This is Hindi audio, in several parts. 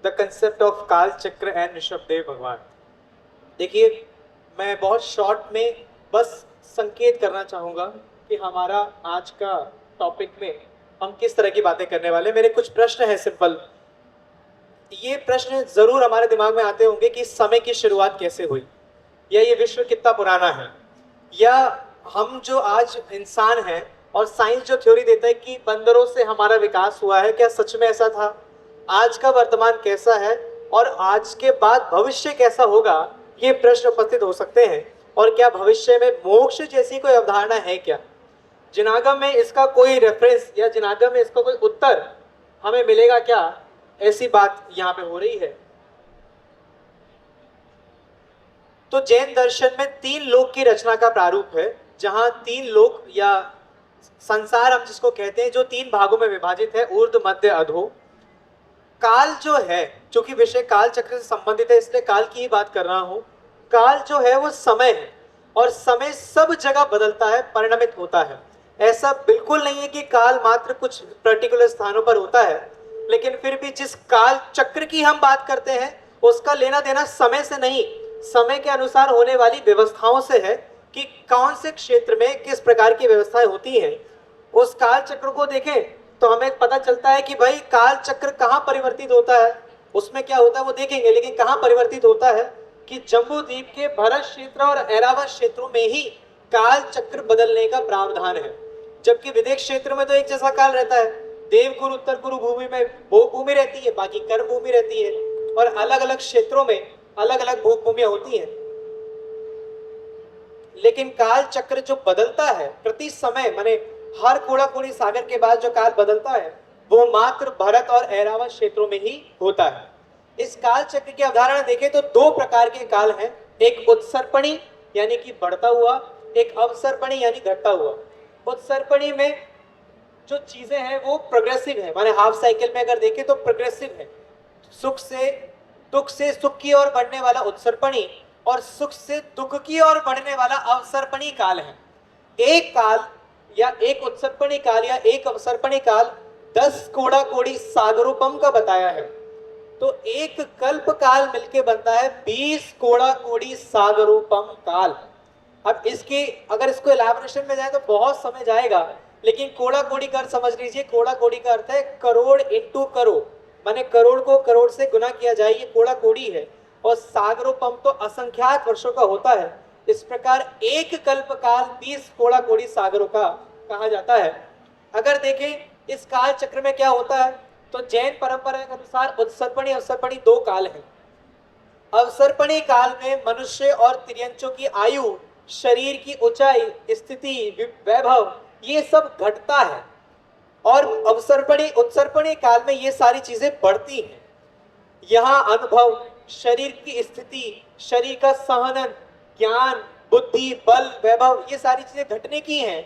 द कंसेप्ट ऑफ काल चक्र एंड ऋषभदेव भगवान। देखिए, मैं बहुत शॉर्ट में बस संकेत करना चाहूँगा कि हमारा आज का टॉपिक में हम किस तरह की बातें करने वाले। मेरे कुछ प्रश्न हैं सिंपल। ये प्रश्न जरूर हमारे दिमाग में आते होंगे कि समय की शुरुआत कैसे हुई, या ये विश्व कितना पुराना है, या हम जो आज इंसान हैं और साइंस जो थ्योरी देता है कि बंदरों से हमारा विकास हुआ है, क्या सच में ऐसा था? आज का वर्तमान कैसा है और आज के बाद भविष्य कैसा होगा, ये प्रश्न उपस्थित हो सकते हैं। और क्या भविष्य में मोक्ष जैसी कोई अवधारणा है क्या? जिनागम में इसका कोई रेफरेंस या जिनागम में इसका कोई उत्तर हमें मिलेगा क्या? ऐसी बात यहाँ पे हो रही है। तो जैन दर्शन में तीन लोक की रचना का प्रारूप है, जहां तीन लोक या संसार हम जिसको कहते हैं, जो तीन भागों में विभाजित है, ऊर्ध्व मध्य अधो। काल जो है, चूंकि विषय काल चक्र से संबंधित है इसलिए काल की ही बात कर रहा हूं। काल जो है वो समय है, और समय सब जगह बदलता है, परिणमित होता है। ऐसा बिल्कुल नहीं है कि काल मात्र कुछ पर्टिकुलर स्थानों पर होता है, लेकिन फिर भी जिस काल चक्र की हम बात करते हैं उसका लेना देना समय से नहीं, समय के अनुसार होने वाली व्यवस्थाओं से है कि कौन से क्षेत्र में किस प्रकार की व्यवस्थाएं होती हैं। उस काल चक्र को देखें तो हमें पता चलता है कि भाई काल चक्र कहाँ परिवर्तित होता है, उसमें क्या होता है वो देखेंगे, लेकिन कहाँ परिवर्तित होता है कि जम्बू द्वीप के भरत क्षेत्र और ऐरावत क्षेत्रों में ही काल चक्र बदलने का प्रावधान है, जबकि विदेश क्षेत्र में तो एक जैसा काल रहता है। देवगुरु उत्तर गुरु भूमि में भोग भूमि रहती है, बाकी कर्म भूमि रहती है, और अलग अलग क्षेत्रों में अलग अलग भोग भूमियां होती हैं। लेकिन काल चक्र जो बदलता है प्रति समय, माने हर कोड़ा कोड़ी सागर के बाद जो काल बदलता है वो मात्र भरत और ऐरावत क्षेत्रों में ही होता है। इस काल चक्र की अवधारणा देखें तो दो प्रकार के काल हैं, एक उत्सर्पणी यानी कि बढ़ता हुआ, एक अवसर्पणी यानी घटता हुआ। उत्सर्पणी में जो चीजें हैं वो प्रोग्रेसिव है, माने हाफ साइकिल में अगर देखें तो प्रोग्रेसिव है। सुख से दुख से सुख की ओर बढ़ने वाला उत्सर्पणी, और सुख से दुख की ओर बढ़ने वाला अवसर्पणी काल है। एक काल या एक उत्सर्पणी काल या एक अवसर्पणी काल 10 कोड़ा कोड़ी सागरोपम का बताया है। तो एक कल्प काल मिलके बनता है 20 कोड़ा कोड़ी सागरोपम काल। अब इसकी अगर इसको इलैबोरेशन में जाए तो बहुत समय जाएगा, लेकिन कोड़ा कोड़ी का अर्थ समझ लीजिए। कोड़ा कोड़ी का अर्थ है करोड़ इंटू करोड़, माने करोड़ को करोड़ से गुना किया जाए, ये कोड़ा कोड़ी है। और सागरोपम तो असंख्यात वर्षों का होता है। इस प्रकार एक कल्प काल 20 कोड़ा कोड़ी सागरों का कहा जाता है। अगर देखें इस काल चक्र में क्या होता है तो जैन परंपरा के अनुसार उत्सर्पणी अवसर्पणी दो काल हैं। अवसर्पणी काल में मनुष्य और तिर्यंचों की आयु, शरीर की ऊंचाई, स्थिति, वैभव, ये सब घटता है, और अवसर्पणी उत्सर्पणी काल में ये सारी चीजें बढ़ती हैं। यहाँ अनुभव, शरीर की स्थिति, शरीर का सहनन, ज्ञान, बुद्धि, बल, वैभव, ये सारी चीजें घटने की हैं।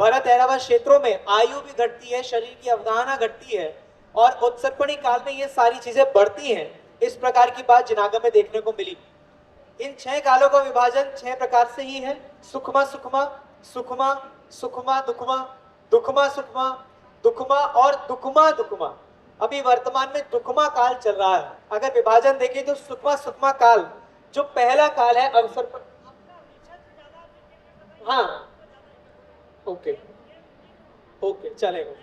भरत ऐरावत क्षेत्रों में आयु भी घटती है, शरीर की अवधारणा घटती है, और उत्सर्पणी काल में ये सारी चीजें बढ़ती हैं। इस प्रकार की बात जिनागम में देखने को मिली। इन 6 कालों का विभाजन 6 प्रकार से ही है। सुखमा सुखमा, सुखमा सुखमा दुखमा, दुखमा सुखमा, दुखमा और दुखमा दुखमा। अभी वर्तमान में दुखमा काल चल रहा है। अगर विभाजन देखें तो सुखमा सुखमा काल जो पहला काल है अवसर, हाँ ओके ओके चलेगा।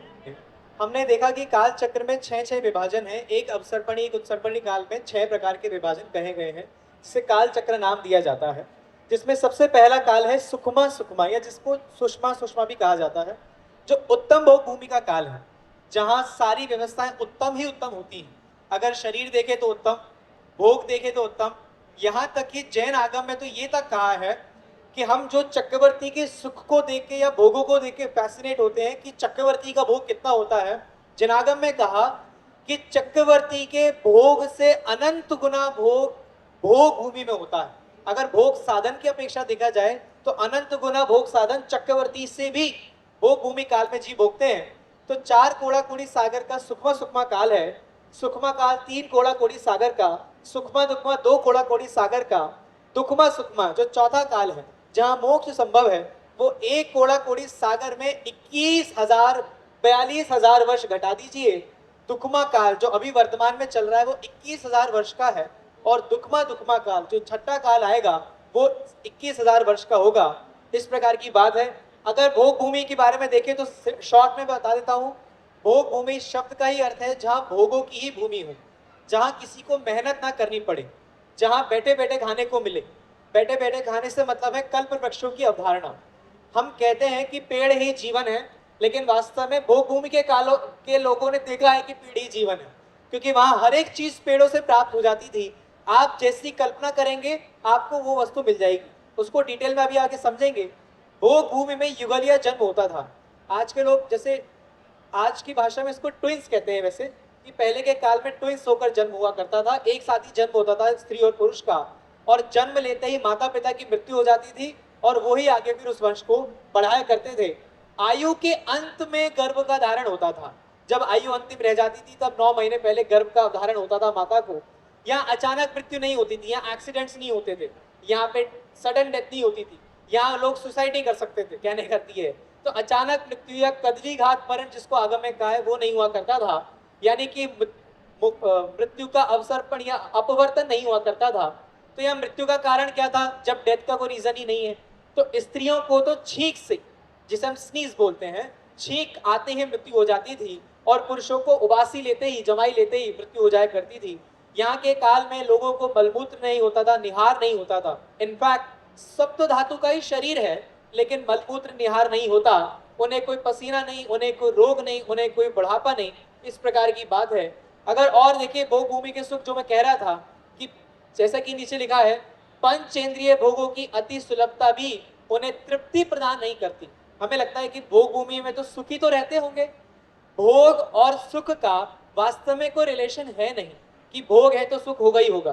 हमने देखा कि काल चक्र में 6 विभाजन है। एक अवसर्पणी एक उत्सर्पणी काल में 6 प्रकार के विभाजन कहे गए हैं, जिसे काल चक्र नाम दिया जाता है। जिसमें सबसे पहला काल है सुखमा सुखमा, या जिसको सुषमा सुषमा भी कहा जाता है, जो उत्तम भोग भूमि का काल है, जहां सारी व्यवस्थाएं उत्तम ही उत्तम होती हैं। अगर शरीर देखे तो उत्तम, भोग देखे तो उत्तम, यहाँ तक कि जैन आगम में तो ये तक कहा है कि हम जो चक्रवर्ती के सुख को देख के या भोगों को देख के फैसिनेट होते हैं कि चक्रवर्ती का भोग कितना होता है। जैनागम में कहा कि चक्रवर्ती के भोग से अनंत गुना भोग भोग भूमि में होता है। अगर भोग साधन की अपेक्षा देखा जाए तो अनंत गुना भोग साधन चक्रवर्ती से भी भोग भूमि काल में जी भोगते हैं। तो 4 कोड़ा कोड़ी सागर का सुखमा सुखमा काल है, सुखमा काल 3 कोड़ा कोड़ी सागर का, सुखमा दुखमा 2 कोड़ा कोड़ी सागर का, दुखमा सुखमा जो चौथा काल है जहां मोक्ष संभव है, वो 1 कोड़ा कोड़ी सागर में 21,000 42,000 वर्ष घटा दीजिए दुखमा काल जो अभी वर्तमान में चल रहा है वो 21,000 वर्ष का है, और दुखमा दुखमा काल जो छठा काल आएगा वो 21,000 वर्ष का होगा। इस प्रकार की बात है। अगर भोग भूमि के बारे में देखें तो शॉर्ट में बता देता हूँ। भोग भूमि शब्द का ही अर्थ है जहाँ भोगों की ही भूमि हो, जहाँ किसी को मेहनत ना करनी पड़े, जहाँ बैठे बैठे खाने को मिले। बैठे बैठे खाने से मतलब है कल्प वृक्षों की अवधारणा। हम कहते हैं कि पेड़ ही जीवन है, लेकिन वास्तव में भोग भूमि के कालों के लोगों ने देखा है कि पेड़ ही जीवन है, क्योंकि वहां हर एक चीज पेड़ों से प्राप्त हो जाती थी। आप जैसी कल्पना करेंगे आपको वो वस्तु मिल जाएगी। उसको डिटेल में अभी आगे समझेंगे। भोग भूमि में युगलिया जन्म होता था। आज के लोग जैसे आज की भाषा में इसको ट्विंस कहते हैं वैसे, कि पहले के काल में ट्विंस होकर जन्म हुआ करता था, एक साथ ही जन्म होता था स्त्री और पुरुष का, और जन्म लेते ही माता पिता की मृत्यु हो जाती थी और वो ही आगे फिर उस वंश को बढ़ाया करते थे। आयु के अंत में गर्भ का धारण होता था। जब आयु अंतिम रह जाती थी तब 9 महीने पहले गर्भ का धारण होता था माता को। यहाँ अचानक मृत्यु नहीं होती थी, यहाँ एक्सीडेंट्स नहीं होते थे, यहाँ पे सडन डेथ नहीं होती थी, यहाँ लोग सुसाइड नहीं कर सकते थे, कहने करती है। तो अचानक मृत्यु या कदली घात मरण जिसको आगम में कहा है वो नहीं हुआ करता था, यानी कि मृत्यु का अवसर्पण या अपवर्तन नहीं हुआ करता था। तो यह मृत्यु का कारण क्या था? जब डेथ का कोई रीजन ही नहीं है तो स्त्रियों को तो छींक से, जिसे हम स्नीज बोलते हैं, छींक आते ही मृत्यु हो जाती थी, और पुरुषों को उबासी लेते ही, जमाई लेते ही मृत्यु हो जाया करती थी। यहाँ के काल में लोगों को मलमूत्र नहीं होता था, निहार नहीं होता था। इनफैक्ट सप्त धातु का ही शरीर है, लेकिन मलमूत्र निहार नहीं होता। उन्हें कोई पसीना नहीं, उन्हें कोई रोग नहीं, उन्हें कोई बुढ़ापा नहीं। इस प्रकार की बात है। अगर और देखिए भोग भूमि के सुख, जो मैं कह रहा था कि जैसा कि नीचे लिखा है, पंचेंद्रिय भोगों की अति सुलभता भी उन्हें तृप्ति प्रदान नहीं करती। हमें लगता है कि भोग भूमि में तो सुखी तो रहते होंगे। भोग और सुख का वास्तव में कोई रिलेशन है नहीं कि भोग है तो सुख होगा ही होगा।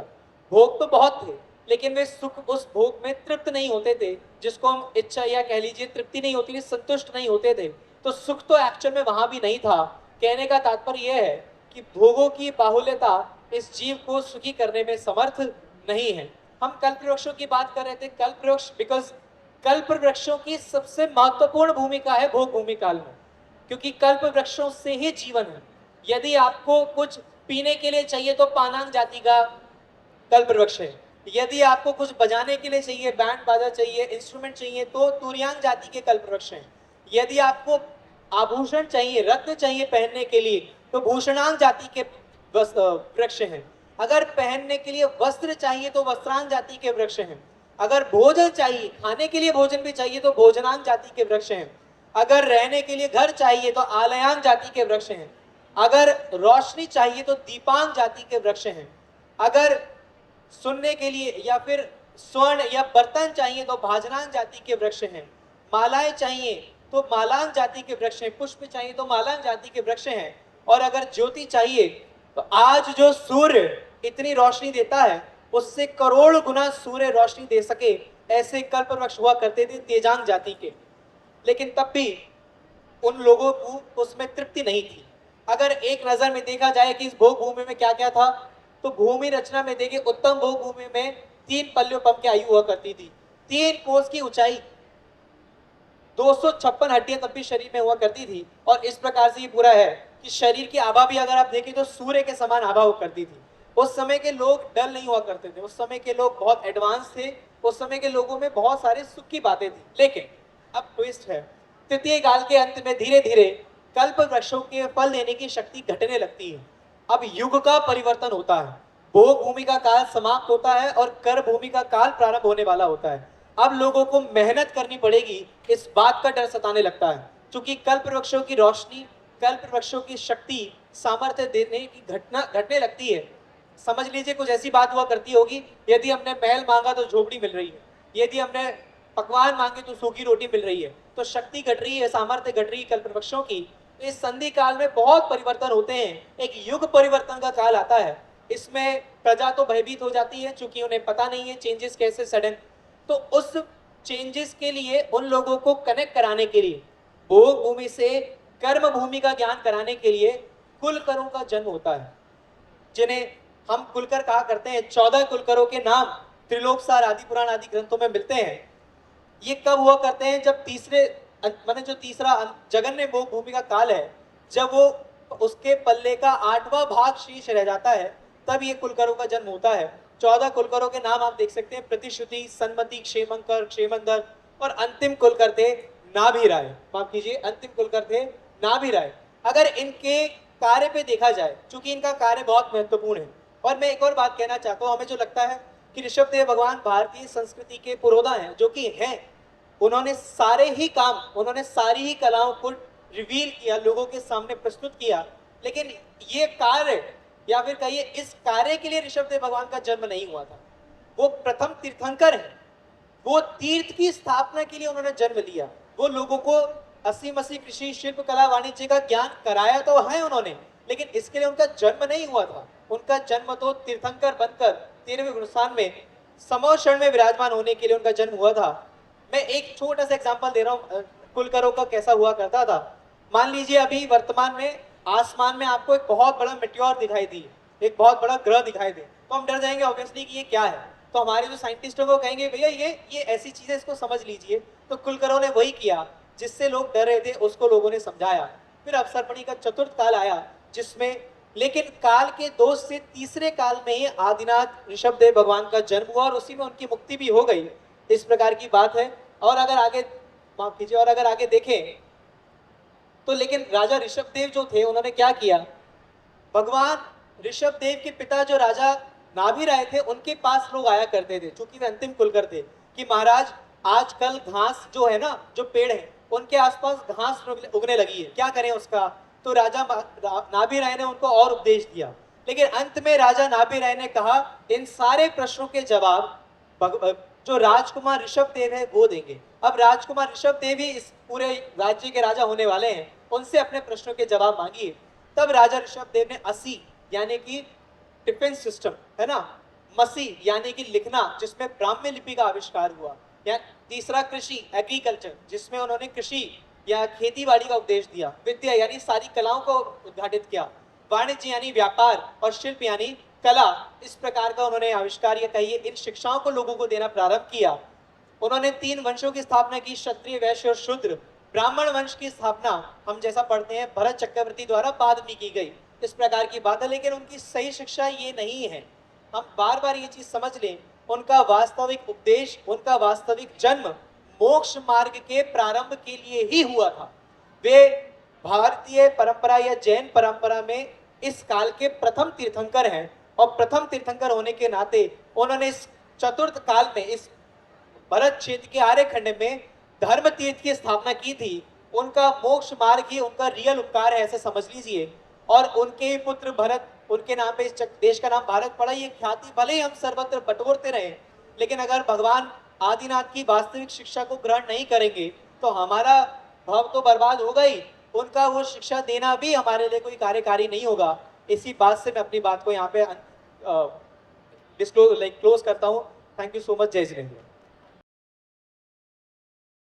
भोग तो बहुत थे, लेकिन वे सुख उस भोग में तृप्त नहीं होते थे, जिसको हम इच्छा या कह लीजिए तृप्ति नहीं होती थी, संतुष्ट नहीं होते थे। तो सुख तो एक्चुअल में वहां भी नहीं था। कहने का तात्पर्य यह है कि भोगों की बाहुल्यता इस जीव को सुखी करने में समर्थ नहीं है। हम कल्प वृक्षों की बात कर रहे थे। कल्प वृक्ष बिकॉज कल्प वृक्षों की सबसे महत्वपूर्ण भूमिका है भोग भूमि काल में, क्योंकि कल्प वृक्षों से ही जीवन है। यदि आपको कुछ पीने के लिए चाहिए तो पानांग जाति का कल्प वृक्ष है। यदि आपको कुछ बजाने के लिए चाहिए, बैंड बाजा चाहिए, इंस्ट्रूमेंट चाहिए, तो तुरियांग जाति के कल्प वृक्ष हैं। यदि आपको आभूषण चाहिए, रत्न चाहिए पहनने के लिए, तो भूषणांग जाति के वृक्ष हैं। अगर पहनने के लिए वस्त्र चाहिए तो वस्त्रांग जाति के वृक्ष हैं। अगर भोजन चाहिए, खाने के लिए भोजन भी चाहिए, तो भोजनांग जाति के वृक्ष हैं। अगर रहने के लिए घर चाहिए तो आलयांग जाति के वृक्ष हैं। अगर रोशनी चाहिए तो दीपांग जाति के वृक्ष हैं। अगर सुनने के लिए या फिर स्वर्ण या बर्तन चाहिए तो भाजनांग जाति के वृक्ष हैं। मालाएं चाहिए तो मालांग जाति के वृक्ष हैं। पुष्प चाहिए तो मालांग जाति के वृक्ष हैं। और अगर ज्योति चाहिए तो आज जो सूर्य इतनी रोशनी देता है, उससे करोड़ गुना सूर्य रोशनी दे सके, ऐसे कल्प वृक्ष हुआ करते थे तेजांग जाति के। लेकिन तब भी उन लोगों को उसमें तृप्ति नहीं थी। अगर एक नजर में देखा जाए कि इस भोग भूमि में क्या क्या था, तो भूमि रचना में देखिए उत्तम भोग भूमि में 3 पल्योपम की आयु हुआ करती थी, 3 कोस की ऊंचाई, 256 हड्डियां तब भी शरीर में हुआ करती थी। और इस प्रकार से ये पूरा है कि शरीर की आभा भी अगर आप देखें तो सूर्य के समान आभा हुआ करती थी। उस समय के लोग डल नहीं हुआ करते थे, उस समय के लोग बहुत एडवांस थे, उस समय के लोगों में बहुत सारे सुख की बातें थी। लेकिन अब ट्विस्ट है, तृतीय काल के अंत में धीरे धीरे कल्प वृक्षों के फल देने की शक्ति घटने लगती है। अब युग का परिवर्तन होता है, भोग भूमि का काल समाप्त होता है और कर भूमि का काल प्रारंभ होने वाला होता है। अब लोगों को मेहनत करनी पड़ेगी, इस बात का डर सताने लगता है, क्योंकि कल्प वृक्षों की रोशनी, कल्प वृक्षों की शक्ति, सामर्थ्य देने की घटना घटने लगती है। समझ लीजिए कुछ ऐसी बात हुआ करती होगी, यदि हमने महल मांगा तो झोपड़ी मिल रही है, यदि हमने पकवान मांगे तो सूखी रोटी मिल रही है। तो शक्ति घट रही है, सामर्थ्य घट रही है कल्प वृक्षों की। तो इस संधि काल में बहुत परिवर्तन होते हैं, एक युग परिवर्तन का काल आता है। इसमें प्रजा तो भयभीत हो जाती है, चूंकि उन्हें पता नहीं है चेंजेस कैसे सडन। तो उस चेंजेस के लिए उन लोगों को कनेक्ट कराने के लिए, भोग भूमि से कर्म भूमि का ज्ञान कराने के लिए कुलकरों का जन्म होता है, जिन्हें हम कुलकर कहा करते हैं। 14 कुलकरों के नाम त्रिलोकसार आदि पुराण आदि ग्रंथों में मिलते हैं। ये कब हुआ करते हैं? जब तीसरे माने जो तीसरा जगन्य भोग भूमि का काल है, जब वो उसके पल्ले का 8वां भाग शेष रह जाता है, तब ये कुलकरों का जन्म होता है। 14 कुलकरों के नाम आप देख सकते हैं, प्रतिश्रुति, सन्मति, क्षेमंकर, क्षेमंदर और अंतिम कुलकर थे नाभि राय। माफ कीजिए, अंतिम कुलकर थे नाभि राय। अगर इनके कार्य पे देखा जाए, चूंकि इनका कार्य बहुत महत्वपूर्ण है, और मैं एक और बात कहना चाहता हूँ, हमें जो लगता है कि ऋषभ देव भगवान भारतीय संस्कृति के पुरोधा हैं, जो कि हैं, उन्होंने सारे ही काम, उन्होंने सारी ही कलाओं को रिवील किया, लोगों के सामने प्रस्तुत किया, लेकिन ये कार्य या फिर कहिए इस कार्य के लिए ऋषभ देव भगवान का जन्म नहीं हुआ था। वो प्रथम तीर्थंकर है, वो तीर्थ की स्थापना के लिए उन्होंने जन्म लिया। वो लोगों को अस्सी मसी कृषि, शिल्प, कला, वाणिज्य का ज्ञान कराया तो है उन्होंने, लेकिन इसके लिए उनका जन्म नहीं हुआ था। उनका जन्म तो तीर्थंकर बनकर 13वें गुणस्थान में समोषण में विराजमान होने के लिए उनका जन्म हुआ था। मैं एक छोटा सा एग्जांपल दे रहा हूँ कुलकरों का कैसा हुआ करता था। मान लीजिए अभी वर्तमान में आसमान में आपको एक बहुत बड़ा मेट्योर दिखाई दी, एक बहुत बड़ा ग्रह दिखाई दे, तो हम डर जाएंगे ऑब्वियसली कि ये क्या है। तो हमारे जो साइंटिस्ट है वो कहेंगे भैया ये ऐसी चीज है, इसको समझ लीजिए। तो कुलकरों ने वही किया, जिससे लोग डर रहे थे उसको लोगों ने समझाया। फिर अवसर्पणी का चतुर्थ काल आया, जिसमें लेकिन काल के 2 से तीसरे काल में ही आदिनाथ ऋषभ देव भगवान का जन्म हुआ और उसी में उनकी मुक्ति भी हो गई। इस प्रकार की बात है। और अगर आगे, माफ कीजिए, और अगर आगे देखें तो लेकिन राजा ऋषभ देव जो थे उन्होंने क्या किया, भगवान ऋषभ देव के पिता जो राजा नाभि राय थे उनके पास लोग आया करते थे, चूंकि वे अंतिम कुलकर थे, कि महाराज आजकल घास जो है ना, जो पेड़ है उनके आसपास घास उगने लगी है, क्या करें उसका। तो राजा नाभि राय ने उनको और उपदेश दिया, लेकिन अंत में राजा नाभि राय ने कहा इन सारे प्रश्नों के जवाब जो राजकुमार ऋषभ देव है वो देंगे। अब राजकुमार ऋषभ देव ही इस पूरे राज्य के राजा होने वाले हैं, उनसे अपने प्रश्नों के जवाब मांगिए। तब राजा ऋषभ देव ने असी यानी कि डिफेंस सिस्टम है ना, मसी यानी कि लिखना, जिसमें ब्राह्मी लिपि का आविष्कार हुआ, या तीसरा कृषि एग्रीकल्चर, जिसमें उन्होंने कृषि या खेती बाड़ी का उपदेश दिया, विद्या यानी सारी कलाओं को उद्घाटित किया, वाणिज्य यानी व्यापार, और शिल्प यानी कला, इस प्रकार का उन्होंने आविष्कार या कहिए इन शिक्षाओं को लोगों को देना प्रारंभ किया। उन्होंने 3 वंशों की स्थापना की, क्षत्रिय, वैश्य और शूद्र। ब्राह्मण वंश की स्थापना हम जैसा पढ़ते हैं भरत चक्रवर्ती द्वारा बाद में की गई, इस प्रकार की बात है, लेकिन उनकी सही शिक्षा ये नहीं है। हम बार बार ये चीज समझ लें, उनका वास्तविक उपदेश, उनका वास्तविक जन्म मोक्ष मार्ग के प्रारंभ के लिए ही हुआ था। वे भारतीय परंपरा या जैन परंपरा में इस काल के प्रथम तीर्थंकर हैं, और प्रथम तीर्थंकर होने के नाते उन्होंने इस चतुर्थ काल में, इस भरत क्षेत्र के आर्यखंड में धर्म तीर्थ की स्थापना की थी। उनका मोक्ष मार्ग ही उनका रियल उपकार है, ऐसे समझ लीजिए। और उनके पुत्र भरत, उनके नाम पे इस देश का नाम भारत पड़ा, ये ख्याति भले ही हम सर्वत्र बटोरते रहे, लेकिन अगर भगवान आदिनाथ की वास्तविक शिक्षा को ग्रहण नहीं करेंगे तो हमारा भाव तो बर्बाद होगा ही, उनका वो शिक्षा देना भी हमारे लिए कोई कार्यकारी नहीं होगा। इसी बात से मैं अपनी बात को यहाँ पे क्लोज करता हूँ। Thank you so much. जय श्री राम।